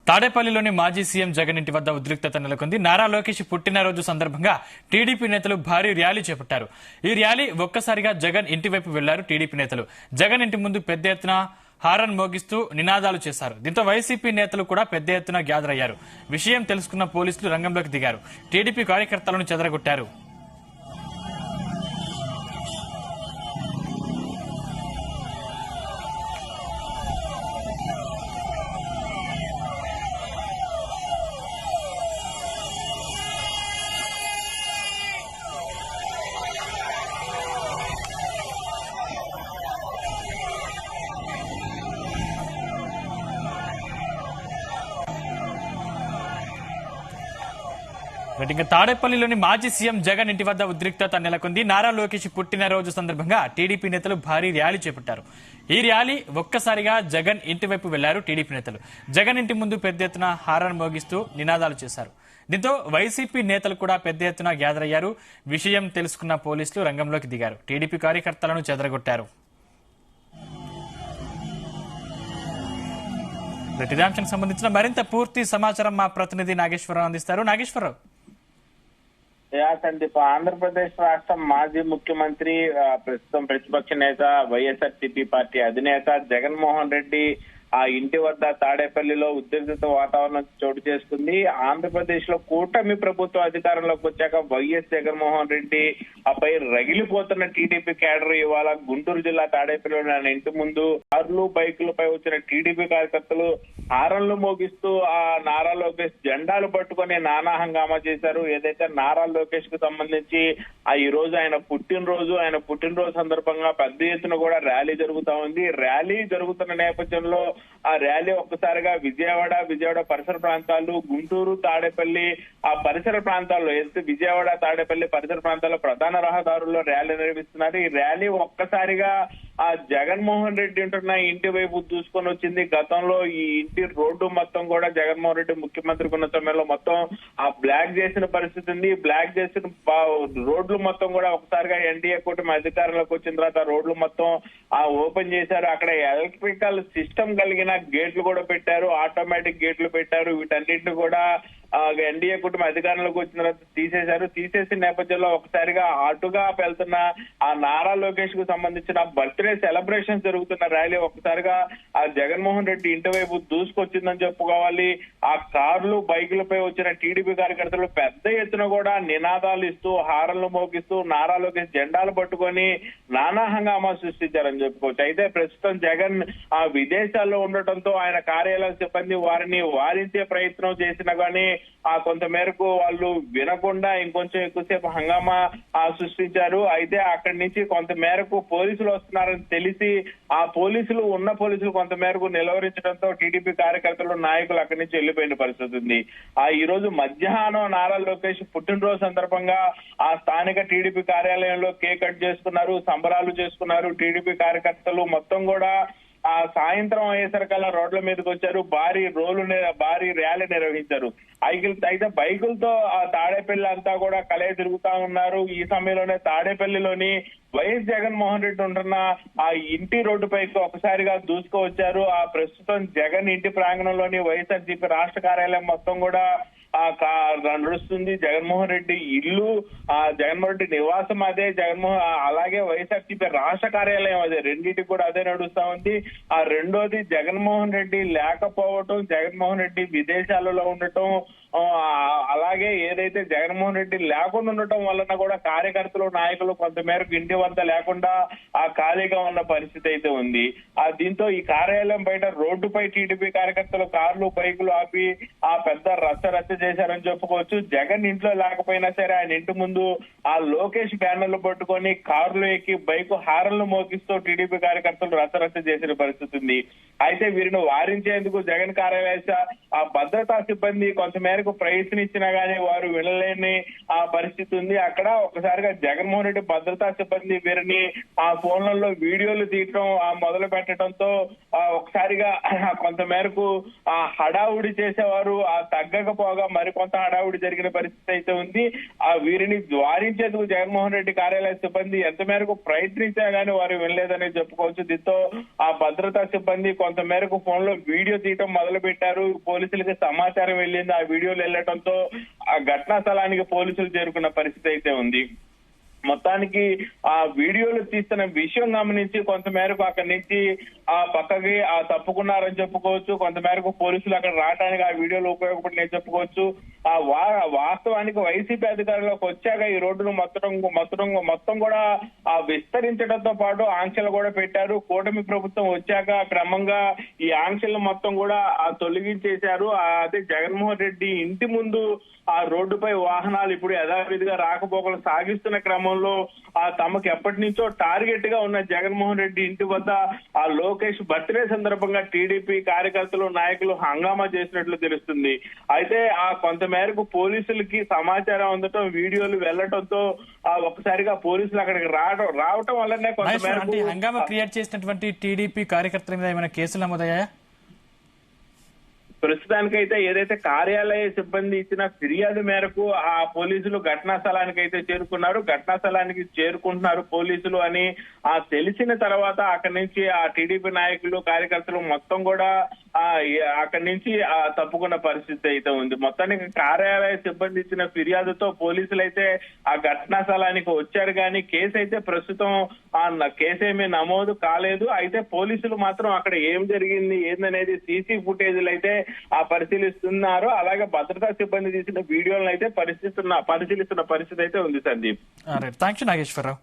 తాడేపల్లిలోని మాజీ సీఎం జగన్ ఇంటి వద్ద ఉద్రిక్తత నెలకొంది. నారా లోకేష్ పుట్టినరోజు సందర్భంగా టీడీపీ నేతలు భారీ ర్యాలీ చేపట్టారు. ఈ ర్యాలీ ఒక్కసారిగా జగన్ ఇంటి వైపు వెళ్లారు టీడీపీ నేతలు. జగన్ ఇంటి ముందు పెద్ద ఎత్తున హారన్ మోగిస్తూ నినాదాలు చేశారు. దీంతో వైసీపీ నేతలు కూడా పెద్ద ఎత్తున గ్యాదర్ అయ్యారు. విషయం తెలుసుకున్న పోలీసులు రంగంలోకి దిగారు. టీడీపీ కార్యకర్తలను చెదరగొట్టారు. తాడేపల్లిలోని మాజీ సీఎం జగన్ ఇంటి వద్ద ఉద్రిక్తత నెలకొంది. నారా లోకేష్ పుట్టినరోజు సందర్భంగా టీడీపీ నేతలు భారీ ర్యాలీ చేపట్టారు. ఈ ర్యాలీ ఒక్కసారిగా జగన్ ఇంటి వైపు వెళ్లారు టీడీపీ నేతలు. జగన్ ఇంటి ముందు పెద్ద ఎత్తున హారన్ మోగిస్తూ నినాదాలు చేశారు. దీంతో వైసీపీ నేతలు కూడా పెద్ద ఎత్తున గ్యాదర్ అయ్యారు. విషయం తెలుసుకున్న పోలీసులు రంగంలోకి దిగారు. టీడీపీ కార్యకర్తలను చెదరగొట్టారు. ఇదే అంశానికి సంబంధించిన మరింత పూర్తి సమాచారం మా ప్రతినిధి నాగేశ్వరరావు అందిస్తారు. నాగేశ్వరరావు, సందీప్, ఆంధ్రప్రదేశ్ రాష్ట్ర మాజీ ముఖ్యమంత్రి, ప్రస్తుతం ప్రతిపక్ష నేత, వైఎస్ఆర్సీపీ పార్టీ అధినేత జగన్మోహన్ రెడ్డి ఆ ఇంటి వద్ద తాడేపల్లిలో ఉద్రిక్తత వాతావరణం చోటు చేసుకుంది. ఆంధ్రప్రదేశ్ లో కూటమి ప్రభుత్వం అధికారంలోకి వచ్చాక వైఎస్ జగన్మోహన్ రెడ్డి పై రగిలిపోతున్న టీడీపీ క్యాడర్ ఇవాళ గుంటూరు జిల్లా తాడేపల్లిలో ఆయన ఇంటి ముందు కార్లు బైకులపై వచ్చిన టీడీపీ కార్యకర్తలు హారన్లు మోగిస్తూ ఆ నారా లోకేష్ జెండాలు పట్టుకుని నానా హంగామా చేశారు. ఏదైతే నారా లోకేష్ కు సంబంధించి ఈ రోజు ఆయన పుట్టినరోజు సందర్భంగా పెద్ద ఎత్తున కూడా ర్యాలీ జరుగుతా ఉంది. ర్యాలీ జరుగుతున్న నేపథ్యంలో ఆ ర్యాలీ ఒక్కసారిగా విజయవాడ పరిసర ప్రాంతాలు, గుంటూరు, తాడేపల్లి ఆ పరిసర ప్రాంతాల్లో, ఏదైతే విజయవాడ తాడేపల్లి పరిసర ప్రాంతాల్లో ప్రధాన రహదారుల్లో ర్యాలీ నిర్వహిస్తున్నారు. ఈ ర్యాలీ ఒక్కసారిగా ఆ జగన్మోహన్ రెడ్డి ఉంటున్న ఇంటి వైపు దూసుకొని వచ్చింది. గతంలో ఈ ఇంటి రోడ్డు మొత్తం కూడా జగన్మోహన్ రెడ్డి ముఖ్యమంత్రి ఉన్న సమయంలో మొత్తం ఆ బ్లాక్ చేసిన పరిస్థితి ఉంది. బ్లాక్ చేసిన రోడ్లు మొత్తం కూడా ఒకసారిగా ఎన్డీఏ కూటమి అధికారంలోకి వచ్చిన తర్వాత రోడ్లు మొత్తం ఓపెన్ చేశారు. అక్కడ ఎలక్ట్రికల్ సిస్టమ్ కలిగిన గేట్లు కూడా పెట్టారు, ఆటోమేటిక్ గేట్లు పెట్టారు. వీటన్నిటిని కూడా ఎన్డీఏ కూటమి అధికారంలోకి వచ్చిన తర్వాత తీసేసిన నేపథ్యంలో ఒకసారిగా అటుగా వెళ్తున్న ఆ నారా లోకేష్ కు సంబంధించిన బర్త్డే సెలబ్రేషన్ జరుగుతున్న ర్యాలీ ఒకసారిగా ఆ జగన్మోహన్ రెడ్డి ఇంటి వైపు దూసుకొచ్చిందని చెప్పుకోవాలి. ఆ కార్లు బైకులపై వచ్చిన టీడీపీ కార్యకర్తలు పెద్ద ఎత్తున కూడా నినాదాలు ఇస్తూ హారన్లు మోగిస్తూ నారా లోకేష్ జెండాలు పట్టుకొని నానా హంగామా సృష్టించారని చెప్పుకోవచ్చు. అయితే ప్రస్తుతం జగన్ ఆ విదేశాల్లో ఉండటంతో ఆయన కార్యాలయ సిబ్బంది వారిని వారించే ప్రయత్నం చేసినా గానీ కొంత మేరకు వాళ్ళు వినకుండా ఇంకొంచెం ఎక్కువసేపు హంగామా సృష్టించారు. అయితే అక్కడి నుంచి కొంత మేరకు పోలీసులు వస్తున్నారని తెలిసి ఆ పోలీసులు కొంత మేరకు నిలవరించడంతో టీడీపీ కార్యకర్తలు, నాయకులు అక్కడి నుంచి వెళ్లిపోయిన పరిస్థితి ఉంది. ఈ రోజు మధ్యాహ్నం నారా లోకేష్ పుట్టినరోజు సందర్భంగా ఆ స్థానిక టీడీపీ కార్యాలయంలో కేక్ కట్ చేసుకున్నారు, సంబరాలు చేసుకున్నారు. టీడీపీ కార్యకర్తలు మొత్తం కూడా ఆ సాయంత్రం అయ్యేసరికల్లా రోడ్ల మీదకి వచ్చారు. భారీ ర్యాలీ నిర్వహించారు. అయితే బైకులతో ఆ తాడేపల్లి అంతా కూడా కలయి తిరుగుతా ఉన్నారు. ఈ సమయంలోనే తాడేపల్లిలోని వైఎస్ జగన్మోహన్ రెడ్డి ఉంటున్న ఆ ఇంటి రోడ్డుపైకి ఒకసారిగా దూసుకువచ్చారు. ఆ ప్రస్తుతం జగన్ ఇంటి ప్రాంగణంలోని వైఎస్ఆర్సీపీ రాష్ట్ర కార్యాలయం మొత్తం కూడా నడుస్తుంది. జగన్మోహన్ రెడ్డి ఇల్లు, జగన్మోహన్ రెడ్డి నివాసం అదే, అలాగే వైఎస్ఆర్సీపీ రాష్ట్ర కార్యాలయం అదే, రెండింటికి కూడా అదే నడుస్తా ఉంది. రెండోది జగన్మోహన్ రెడ్డి లేకపోవటం, జగన్మోహన్ రెడ్డి విదేశాలలో ఉండటం, అలాగే ఏదైతే జగన్మోహన్ రెడ్డి లేకుండా ఉండటం వలన కూడా కార్యకర్తలు, నాయకులు కొంతమేరకు ఇంటి వద్ద లేకుండా ఖాళీగా ఉన్న పరిస్థితి అయితే ఉంది. దీంతో ఈ కార్యాలయం బయట రోడ్డుపై టీడీపీ కార్యకర్తలు కార్లు బైకులు ఆపి పెద్ద రచ్చ చేశారని చెప్పుకోవచ్చు. జగన్ ఇంట్లో లేకపోయినా సరే ఆయన ఇంటి ముందు లోకేష్ బ్యానర్లు పట్టుకొని కార్లు ఎక్కి బైకు హారన్లు మోగిస్తూ టీడీపీ కార్యకర్తలు రచ్చ చేసిన పరిస్థితి ఉంది. అయితే వీరిని వారించేందుకు జగన్ కార్యాలయ భద్రతా సిబ్బంది కొంతమేరకు మేరకు ప్రయత్నించినా గానీ వారు వినలేని ఆ పరిస్థితి ఉంది. అక్కడ ఒకసారిగా జగన్మోహన్ రెడ్డి భద్రతా సిబ్బంది వీరిని ఆ ఫోన్లలో వీడియోలు తీయటం మొదలు పెట్టడంతో ఒకసారిగా కొంత మేరకు ఆ హడావుడి చేసేవారు తగ్గకపోగా మరికొంత హడావుడి జరిగిన పరిస్థితి అయితే ఉంది. వీరిని ద్వారించేందుకు జగన్మోహన్ రెడ్డి కార్యాలయ సిబ్బంది ఎంత మేరకు ప్రయత్నించా గానీ వారు వినలేదని చెప్పుకోవచ్చు. దీంతో ఆ భద్రతా సిబ్బంది కొంత మేరకు ఫోన్ లో వీడియో తీయటం మొదలు పెట్టారు. పోలీసులకి సమాచారం వెళ్ళింది. ఆ వీడియోలు వెళ్లటంతో ఆ ఘటనా స్థలానికి పోలీసులు చేరుకున్న పరిస్థితి అయితే ఉంది. మొత్తానికి ఆ వీడియోలు తీస్తున్న విషయం గమనించి కొంత మేరకు అక్కడి నుంచి పక్కకి తప్పుకున్నారని చెప్పుకోవచ్చు. కొంత మేరకు పోలీసులు అక్కడ రావడానికి ఆ వీడియోలు ఉపయోగపడినాయని చెప్పుకోవచ్చు. వాస్తవానికి వైసీపీ అధికారంలోకి వచ్చాక ఈ రోడ్డును మొత్తం కూడా విస్తరించడంతో పాటు ఆంక్షలు కూడా పెట్టారు. కూటమి ప్రభుత్వం వచ్చాక క్రమంగా ఈ ఆంక్షలు మొత్తం కూడా తొలగించేశారు. అదే జగన్మోహన్ రెడ్డి ఇంటి ముందు ఆ రోడ్డుపై వాహనాలు ఇప్పుడు యథావిధిగా రాకపోకలు సాగిస్తున్న క్రమంలో తమకు ఎప్పటి నుంచో టార్గెట్ గా ఉన్న జగన్మోహన్ రెడ్డి ఇంటి వద్ద ఆ లోకేష్ బర్త్డే సందర్భంగా టీడీపీ కార్యకర్తలు నాయకులు హంగామా చేసినట్లు తెలుస్తుంది. అయితే కొంత మేరకు పోలీసులకి సమాచారం అందటం వీడియోలు వెళ్లటంతో ఒకసారిగా పోలీసులు అక్కడికి రావటం వల్లనే కొంత మేరకు హంగామా క్రియేట్ చేసినటువంటి టీడీపీ కార్యకర్తల మీద ఏమైనా కేసులు నమోదయ్యాయా? ప్రస్తుతానికైతే ఏదైతే కార్యాలయ సిబ్బంది ఇచ్చిన ఫిర్యాదు మేరకు ఆ పోలీసులు ఘటనా స్థలానికి అయితే చేరుకున్నారు. ఘటనా స్థలానికి చేరుకుంటున్నారు పోలీసులు అని తెలిసిన తర్వాత అక్కడి నుంచి ఆ టీడీపీ నాయకులు కార్యకర్తలు మొత్తం కూడా అక్కడి నుంచి తప్పుకున్న పరిస్థితి అయితే ఉంది. మొత్తానికి కార్యాలయ సిబ్బంది ఇచ్చిన ఫిర్యాదుతో పోలీసులు అయితే ఆ ఘటనా స్థలానికి వచ్చారు కానీ కేసు అయితే ప్రస్తుతం కేసేమీ నమోదు కాలేదు. అయితే పోలీసులు మాత్రం అక్కడ ఏం జరిగింది ఏందనేది సీసీ ఫుటేజీలు అయితే పరిశీలిస్తున్నారు. అలాగే భద్రతా సిబ్బంది తీసిన వీడియోలను అయితే పరిశీలిస్తున్న పరిస్థితి అయితే ఉంది. Sandeep, thank you Nageswararao.